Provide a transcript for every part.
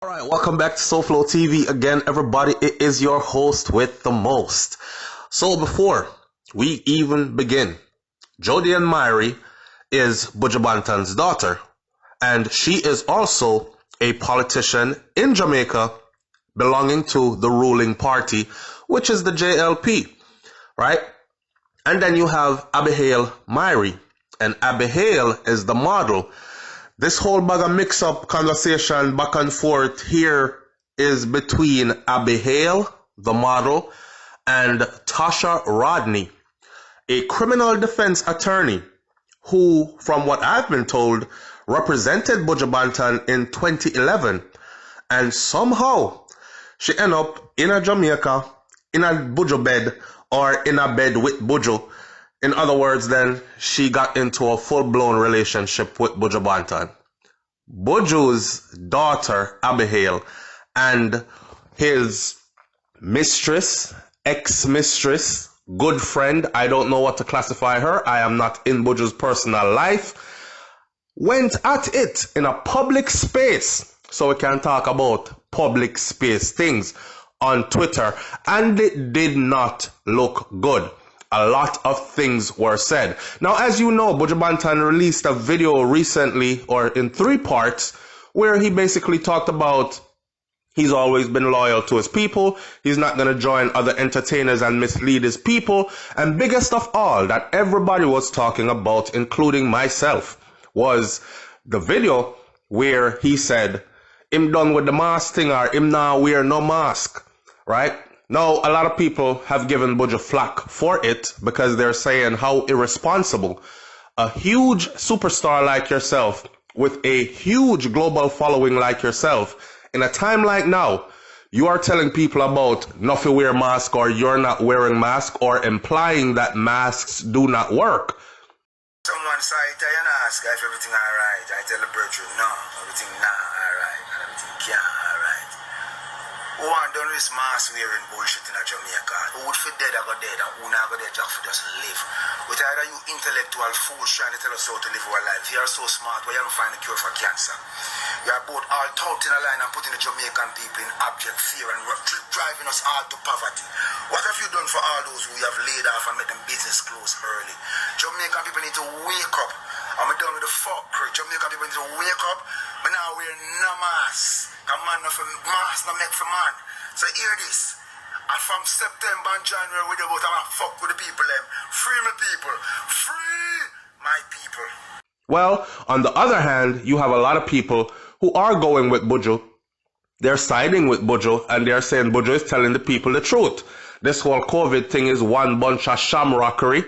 Alright, welcome back to SouFLoTV again, everybody. It is your host with the most. So before we even begin, Jodie and Myrie is Buju Banton's daughter, and she is also a politician in Jamaica belonging to the ruling party, which is the JLP, right? And then you have Abihail Myrie, and Abihail is the model. This whole bag of mix-up conversation back and forth here is between Abihail, the model, and Tasha Rodney, a criminal defense attorney who, from what I've been told, represented Buju Banton in 2011. And somehow she ended up in a Jamaica, in a Buju bed, or in a bed with Buju. In other words, then, she got into a full-blown relationship with Buju Banton. Buju's daughter, Abihail, and his mistress, ex-mistress, good friend, I don't know what to classify her, I am not in Buju's personal life, went at it in a public space, so we can talk about public space things on Twitter, and it did not look good. A lot of things were said. Now, as you know, Buju Banton released a video recently, or in 3 parts, where he basically talked about he's always been loyal to his people, he's not going to join other entertainers and mislead his people, and biggest of all, that everybody was talking about, including myself, was the video where he said, him done with the mask thing, or him now wear no mask, right? Now, a lot of people have given Buju flack for it because they're saying how irresponsible a huge superstar like yourself with a huge global following like yourself in a time like now, you are telling people about not to wear mask or you're not wearing mask or implying that masks do not work. Someone say, I ask if everything alright. I tell the virtue, no, everything not alright, and everything can't alright. Who want done this mask wearing bullshit in a Jamaica? Who would fit dead or go dead, and who not go dead just for just live? With either you intellectual fools trying to tell us how to live our life, you are so smart, but you haven't found a cure for cancer. You are both all out in a line and putting the Jamaican people in abject fear and driving us all to poverty. What have you done for all those who you have laid off and made them business close early? Jamaican people need to wake up. I'm done with the fuckery. Jamaican people need to wake up. But now we're no mask. A man of a mask not make for man. So hear this. And from September and January we about to fuck with the people them. Free my people. Free my people. Well, on the other hand, you have a lot of people who are going with Buju. They're siding with Buju and they're saying Buju is telling the people the truth. This whole COVID thing is one bunch of shamrockery,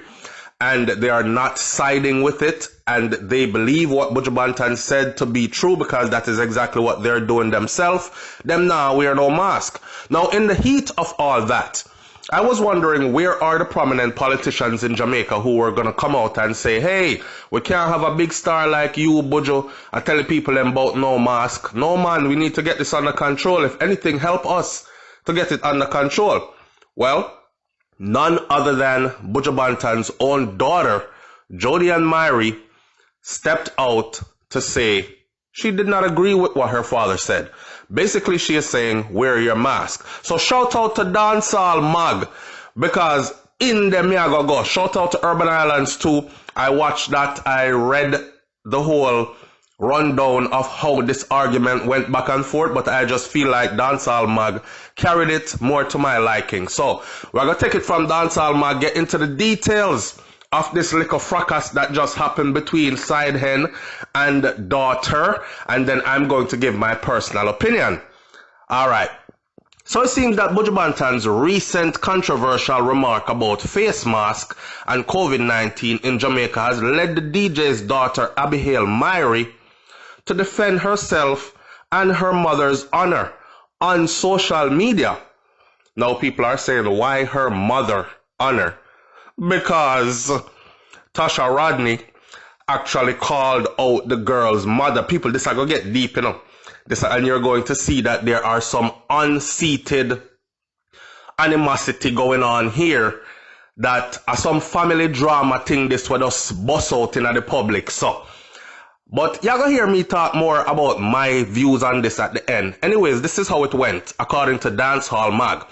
and they are not siding with it, and they believe what Buju Banton said to be true because that is exactly what they're doing themselves. Them now wear no mask. Now, in the heat of all that, I was wondering where are the prominent politicians in Jamaica who were going to come out and say, hey, we can't have a big star like you, Buju, and tell the people about no mask. No, man, we need to get this under control. If anything, help us to get it under control. Well, none other than Buju Banton's own daughter, Jodie and Myrie, stepped out to say she did not agree with what her father said. Basically, she is saying, wear your mask. So shout out to Dancehall Mag, because in them me I go. Shout out to Urban Islands too. I watched that. I read the whole rundown of how this argument went back and forth, but I just feel like Dancehall Mag carried it more to my liking. So we're going to take it from Dancehall Mag, get into the details of this little fracas that just happened between side hen and daughter, and then I'm going to give my personal opinion. Alright, so it seems that Buju Banton's recent controversial remark about face mask and COVID-19 in Jamaica has led the DJ's daughter, Abihail Myrie, to defend herself and her mother's honor on social media. Now people are saying, why her mother honor? Because Tasha Rodney actually called out the girl's mother. People, this are going to get deep, you know. And you're going to see that there are some unseated animosity going on here, that some family drama thing this would just bust out in the public. So But you're going to hear me talk more about my views on this at the end. Anyways, this is how it went, according to Dancehall Mag.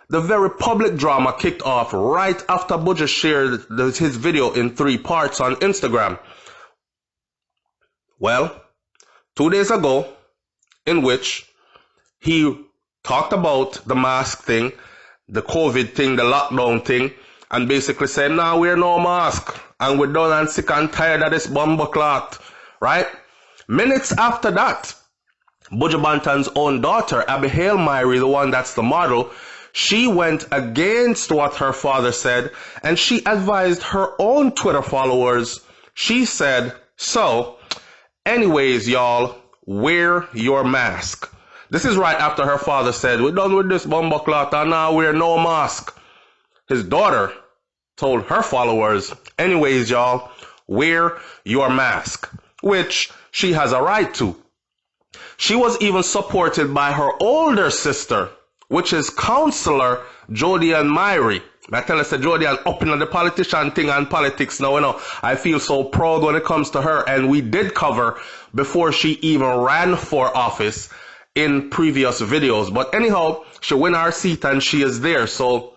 The very public drama kicked off right after Buju shared his video in 3 parts on Instagram. Well, 2 days ago, in which he talked about the mask thing, the COVID thing, the lockdown thing, and basically said, nah, wear no mask, and we're done and sick and tired of this bumbleclot, right? Minutes after that, Buju Banton's own daughter, Abigail Myrie, the one that's the model, she went against what her father said, and she advised her own Twitter followers. She said, so, anyways, y'all, wear your mask. This is right after her father said, we're done with this bumbleclot and now wear no mask. His daughter told her followers, anyways, y'all, wear your mask, which she has a right to. She was even supported by her older sister, which is Counselor Jodian Myrie. I tell us that Jodian up in the politician thing and politics now, you know. I feel so proud when it comes to her, and we did cover before she even ran for office in previous videos. But anyhow, she win her seat and she is there. So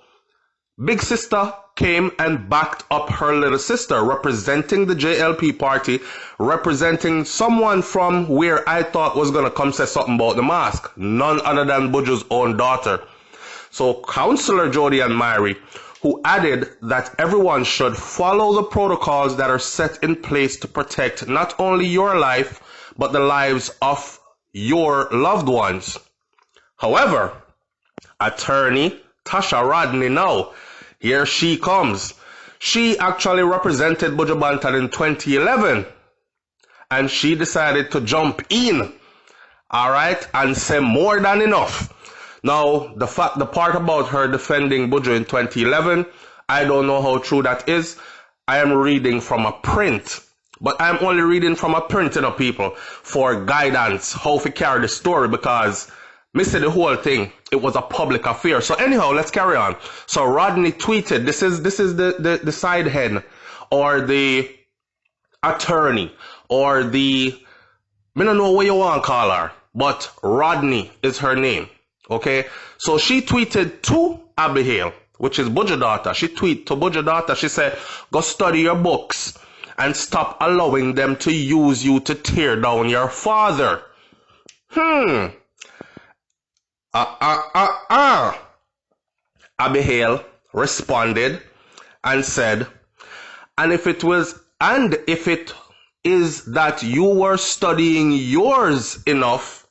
big sister came and backed up her little sister, representing the JLP party, representing someone from where I thought was going to come say something about the mask, none other than Buju's own daughter. So Counselor Jodian Myrie, who added that everyone should follow the protocols that are set in place to protect not only your life, but the lives of your loved ones. However, attorney Tasha Rodney now, here she comes. She actually represented Buju Banton in 2011, and she decided to jump in, all right, and say more than enough. Now, the part about her defending Buju in 2011, I don't know how true that is. I am reading from a print, but I'm only reading from a print, you know, people, for guidance, how to carry the story, because missing the whole thing, it was a public affair. So anyhow, let's carry on. So Rodney tweeted, this is the side hen, or the attorney, or the, I don't know what you want to call her, but Rodney is her name. Okay, so she tweeted to Abigail, which is Buju daughter. She tweeted to Buju daughter, she said, go study your books and stop allowing them to use you to tear down your father. Abigail responded and said, and if it is that you were studying yours enough,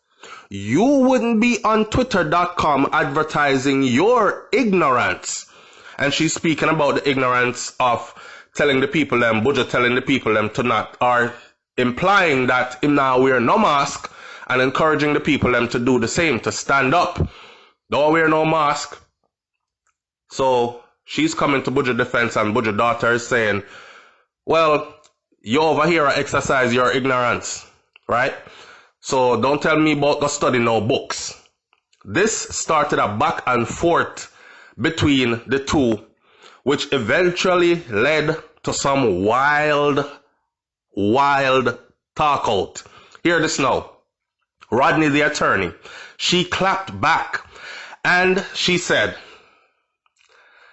you wouldn't be on twitter.com advertising your ignorance. And she's speaking about the ignorance of telling the people them, Buju telling the people them to not, or implying that him now wear no mask and encouraging the people them to do the same, to stand up. Don't wear no mask. So she's coming to Buju defense, and Buju daughter is saying, well, you over here exercise your ignorance, right? So don't tell me about go study no books. This started a back and forth between the two, which eventually led to some wild talk out. Hear this now. Rodney, the attorney, she clapped back and she said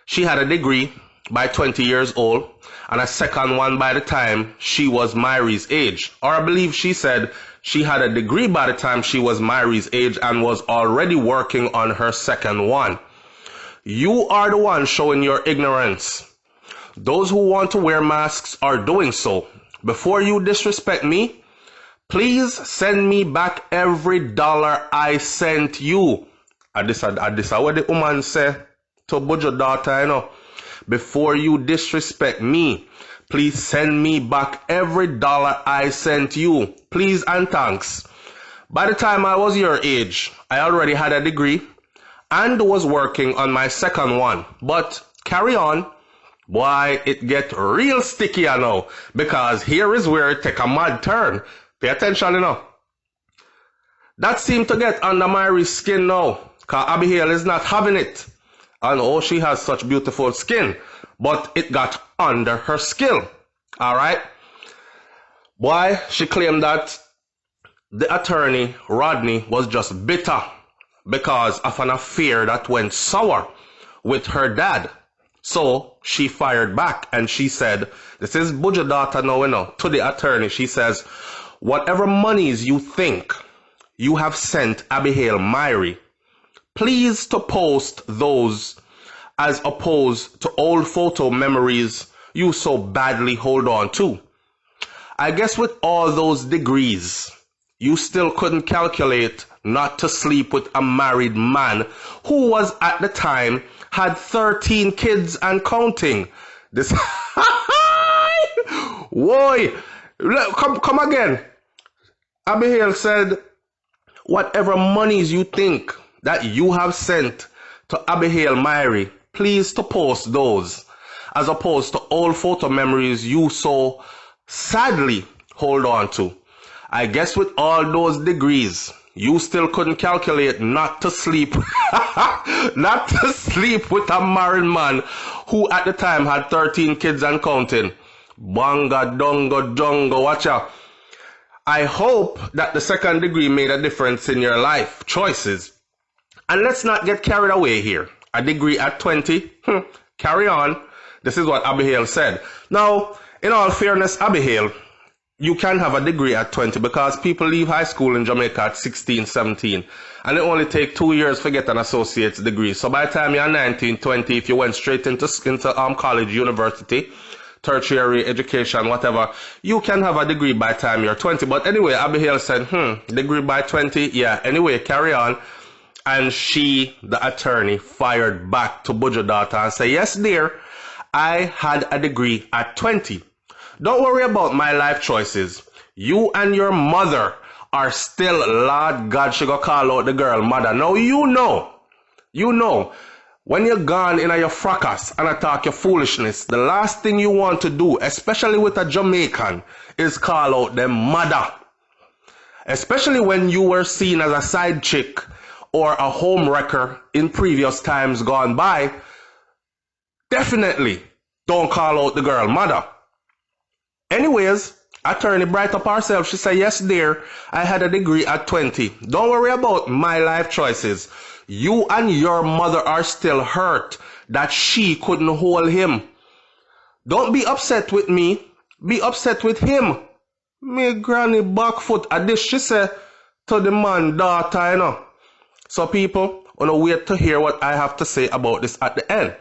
she had a degree by 20 years old and a second one by the time she was Myrie's age. Or I believe she said she had a degree by the time she was Myrie's age and was already working on her second one. You are the one showing your ignorance. Those who want to wear masks are doing so. Before you disrespect me, please send me back every $1 I sent you. This what the woman said to Buju daughter, you know. Before you disrespect me, please send me back every $1 I sent you. Please and thanks. By the time I was your age, I already had a degree and was working on my second one. But carry on. Boy, it get real sticky, you know, because here is where it take a mad turn. Pay attention, you know. That seemed to get under Myrie's skin now, because Abigail is not having it. And oh, she has such beautiful skin, but it got under her skin. All right. Boy, she claimed that the attorney, Rodney, was just bitter because of an affair that went sour with her dad. So she fired back and she said, this is Buju daughter now, to the attorney. She says, whatever monies you think you have sent Abigail Myrie, please to post those as opposed to old photo memories you so badly hold on to. I guess with all those degrees, you still couldn't calculate not to sleep with a married man who was at the time had 13 kids and counting. This Whoa, come again. Abigail said, whatever monies you think that you have sent to Abigail Myrie, please to post those as opposed to old photo memories you so sadly hold on to. I guess with all those degrees, you still couldn't calculate not to sleep with a married man who at the time had 13 kids and counting. Banga, dongo, jongo, watch out. I hope that the second degree made a difference in your life choices. And let's not get carried away here. A degree at 20, carry on. This is what Abigail said. Now, in all fairness, Abigail, you can have a degree at 20 because people leave high school in Jamaica at 16, 17. And it only takes 2 years to get an associate's degree. So by the time you're 19, 20, if you went straight into college, university, tertiary education, whatever, you can have a degree by the time you're 20. But anyway, Abigail said, degree by 20, yeah. Anyway, carry on. And she, the attorney, fired back to Buju daughter and said, yes, dear, I had a degree at 20. Don't worry about my life choices. You and your mother are still, Lord God, she gonna call out the girl mother. Now you know, when you're gone in your fracas and attack your foolishness, the last thing you want to do, especially with a Jamaican, is call out them mother. Especially when you were seen as a side chick or a home wrecker in previous times gone by, definitely don't call out the girl mother. Anyways, attorney bright up herself. She said, yes, dear, I had a degree at 20. Don't worry about my life choices. You and your mother are still hurt that she couldn't hold him. Don't be upset with me. Be upset with him. Me granny backfoot at this, she said to the man daughter, So people, wait to hear what I have to say about this at the end.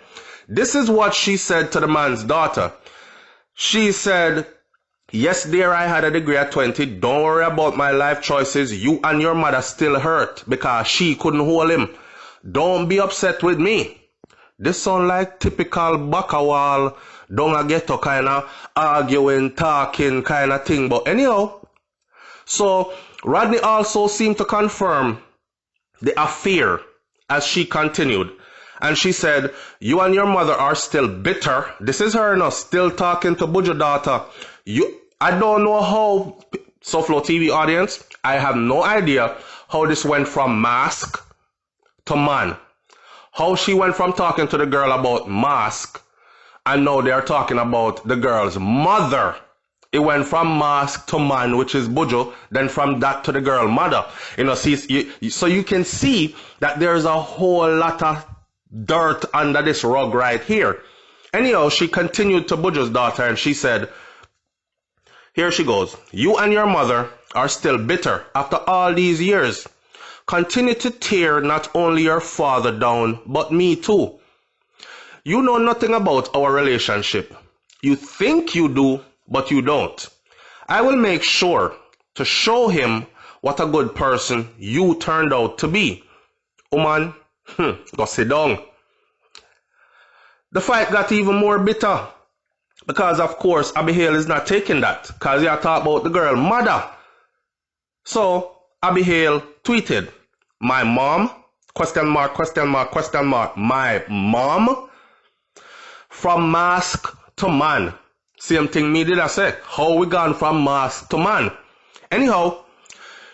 This is what she said to the man's daughter. She said, yes, dear, I had a degree at 20. Don't worry about my life choices. You and your mother still hurt because she couldn't hold him. Don't be upset with me. This sound like typical Bakawal, don't a ghetto kind of arguing, talking kind of thing. But anyhow, so Rodney also seemed to confirm the affair as she continued. And she said, you and your mother are still bitter. This is her now, still talking to Buju daughter. I don't know how, SouFLoTV audience, I have no idea how this went from mask to man. How she went from talking to the girl about mask, and now they're talking about the girl's mother. It went from mask to man, which is Buju, then from that to the girl mother. So you can see that there's a whole lot of dirt under this rug right here. Anyhow, she continued to Buju's daughter and she said, here she goes. You and your mother are still bitter after all these years. Continue to tear not only your father down, but me too. You know nothing about our relationship. You think you do, but you don't. I will make sure to show him what a good person you turned out to be. Woman, go sit down. The fight got even more bitter. Because, of course, Abigail is not taking that. Because you talk about the girl mother. So, Abigail tweeted, my mom, question mark, my mom, from mask to man. Same thing me did I say. How we gone from mask to man? Anyhow,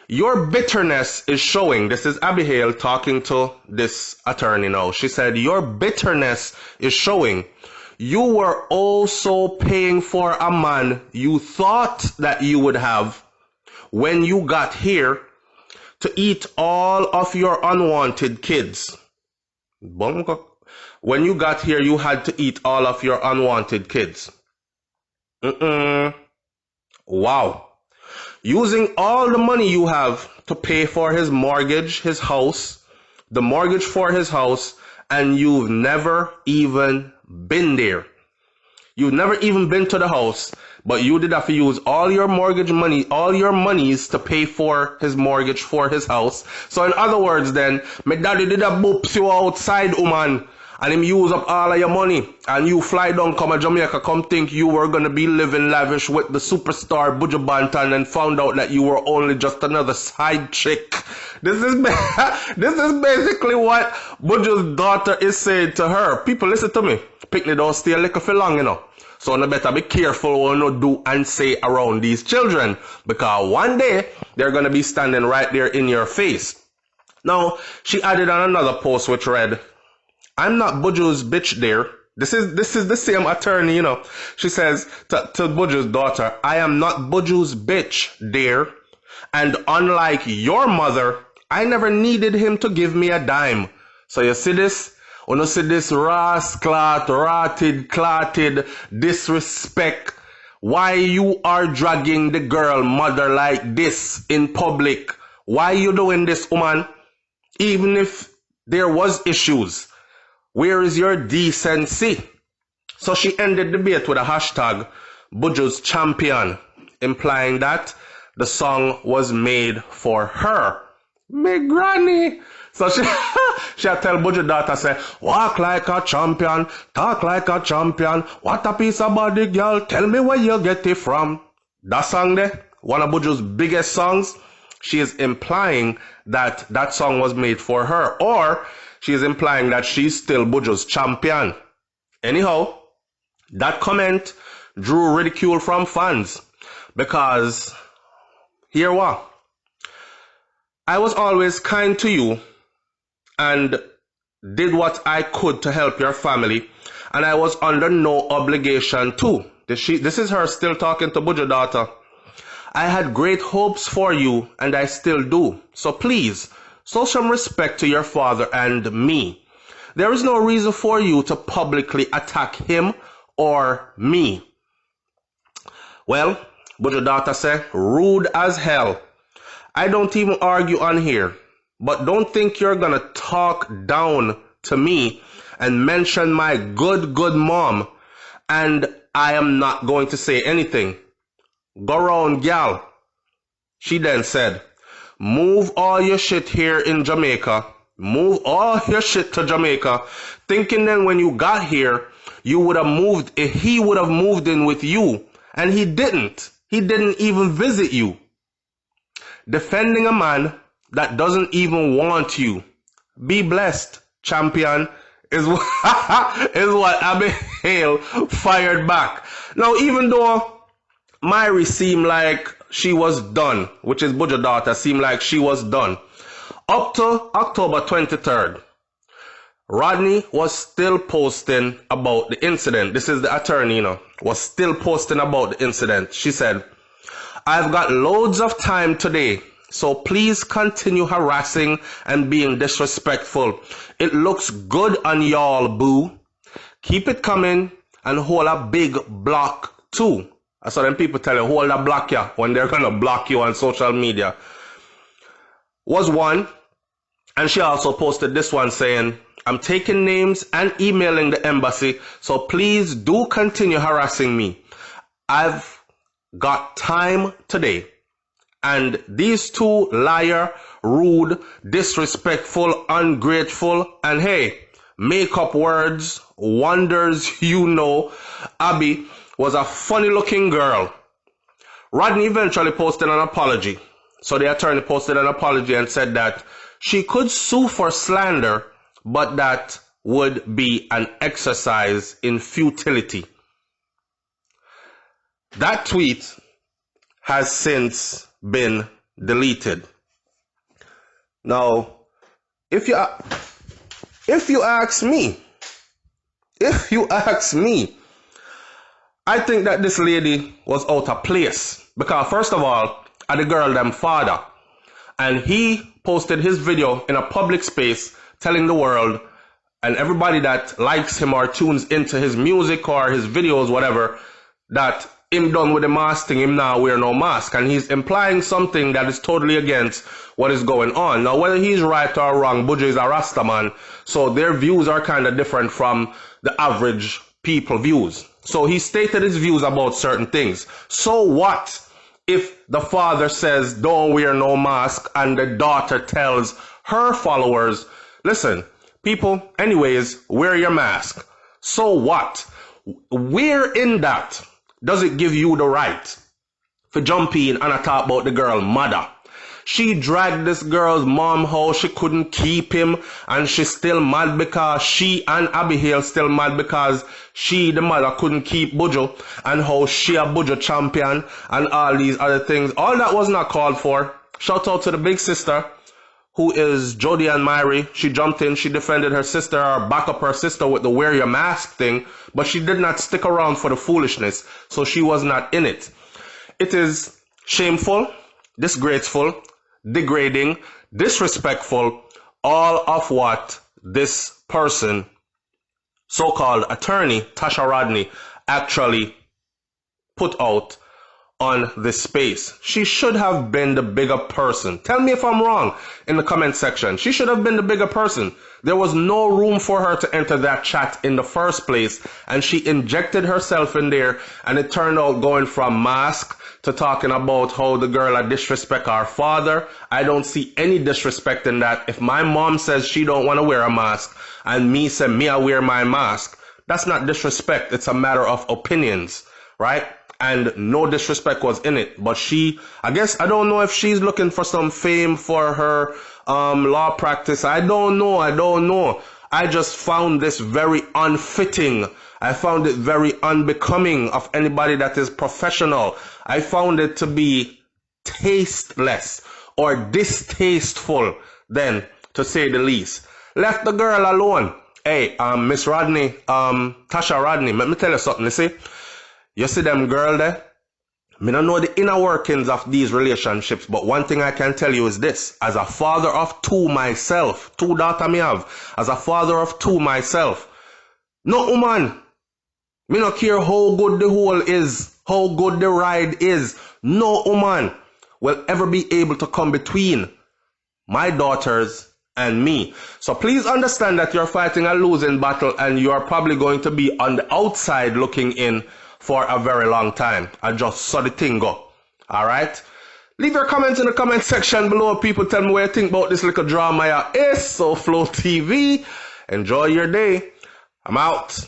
your bitterness is showing. This is Abigail talking to this attorney now. She said, your bitterness is showing. you were also paying for a man you thought that you would have when you got here to eat all of your unwanted kids. When you got here, you had to eat all of your unwanted kids. Wow. Using all the money you have to pay for his mortgage, his house, the mortgage for his house, and you've never even been there. You've never even been to the house, but you did have to use all your mortgage money, all your monies to pay for his mortgage for his house. So in other words then, my daddy did a boops you outside, woman, and him use up all of your money, and you fly down come to Jamaica, come think you were gonna be living lavish with the superstar Buju Banton, and found out that you were only just another side chick. This is basically what Buju's daughter is saying to her. People, listen to me. Picnic don't stay a little for long, you know. So you better be careful what you do and say around these children, because one day they're gonna be standing right there in your face. Now, she added on another post which read, "I'm not Buju's bitch there." This is the same attorney, you know. She says to Buju's daughter, "I am not Buju's bitch there. And unlike your mother, I never needed him to give me a dime." So you see this? You see this clotted disrespect? Why you are dragging the girl mother like this in public? Why you doing this, woman? Even if there was issues, where is your decency? So she ended the debate with a hashtag Buju's champion, implying that the song was made for her. Me granny. So she tell Buju daughter, say, "Walk like a champion, talk like a champion. What a piece of body, girl. Tell me where you get it from." That song there, one of Buju's biggest songs, she is implying that that song was made for her, or she is implying that she's still Buju's champion. Anyhow, that comment drew ridicule from fans, because here what? I was always kind to you and did what I could to help your family, and I was under no obligation to. This is her still talking to Buju daughter. "I had great hopes for you, and I still do. So please, show some respect to your father and me. There is no reason for you to publicly attack him or me." Well, Buju daughter said, "Rude as hell. I don't even argue on here. But don't think you're gonna talk down to me and mention my good mom, and I am not going to say anything. Go round, gal." She then said, "Move all your shit here in Jamaica. Move all your shit to Jamaica, thinking then when you got here, you would have moved, he would have moved in with you, and he didn't. He didn't even visit you. Defending a man that doesn't even want you. Be blessed, champion," is what Abby Hale fired back. Now, even though Myri seemed like she was done, which is Buju daughter, seemed like she was done, up to October 23rd, Rodney was still posting about the incident. This is the attorney, you know, was still posting about the incident. She said, "I've got loads of time today, so please continue harassing and being disrespectful. It looks good on y'all, boo. Keep it coming and hold a big block too." That's what them people tell you, hold a block ya when they're gonna block you on social media. Was one. And she also posted this one saying, "I'm taking names and emailing the embassy, so please do continue harassing me. I've got time today. And these two liar, rude, disrespectful, ungrateful, and hey, make up words, wonders, you know, Abby was a funny looking girl." Rodney eventually posted an apology. So the attorney posted an apology and said that she could sue for slander, but that would be an exercise in futility. That tweet has since been deleted. Now, if you ask me, If you ask me, I think that this lady was out of place. Because first of all, the girl them father. And he posted his video in a public space telling the world and everybody that likes him or tunes into his music or his videos, whatever, that him done with the mask thing, him now wear no mask. And he's implying something that is totally against what is going on. Now, whether he's right or wrong, Buju is a Rasta man, so their views are kind of different from the average people views. So he stated his views about certain things. So what if the father says don't wear no mask and the daughter tells her followers, listen, people, anyways, wear your mask? So what? Where in that does it give you the right to jump in and talk about the girl mother? She dragged this girl's mom how she couldn't keep him, and she's still mad because she and Abigail still mad because she, the mother, couldn't keep Buju, and how she a Buju champion and all these other things. All that was not called for. Shout out to the big sister, who is Jody and Myrie. She jumped in, she defended her sister, or back up her sister with the wear your mask thing, but she did not stick around for the foolishness, so she was not in it. It is shameful, disgraceful, degrading, disrespectful, all of what this person, so-called attorney Tasha Rodney, actually put out on this space. She should have been the bigger person. Tell me if I'm wrong in the comment section. She should have been the bigger person. There was no room for her to enter that chat in the first place, and she injected herself in there, and it turned out going from mask to talking about how the girl had disrespect our father. I don't see any disrespect in that. If my mom says she don't want to wear a mask and me say me I wear my mask, that's not disrespect. It's a matter of opinions, right? And no disrespect was in it. But she, I guess, I don't know if she's looking for some fame for her law practice. I don't know. I just found this very unfitting. I found it very unbecoming of anybody that is professional. I found it to be tasteless or distasteful, then, to say the least. Left the girl alone. Hey, Miss Rodney, Tasha Rodney, let me tell you something, you see them girl there? I don't know the inner workings of these relationships, but one thing I can tell you is this. As a father of two myself, two daughters me have, as a father of two myself, no woman, me not care how good the hole is, how good the ride is, no woman will ever be able to come between my daughters and me. So please understand that you're fighting a losing battle, and you're probably going to be on the outside looking in for a very long time. I just saw the thing go. Alright? Leave your comments in the comment section below. People, tell me what you think about this little drama. It's SouFLoTV. Enjoy your day. I'm out.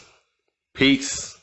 Peace.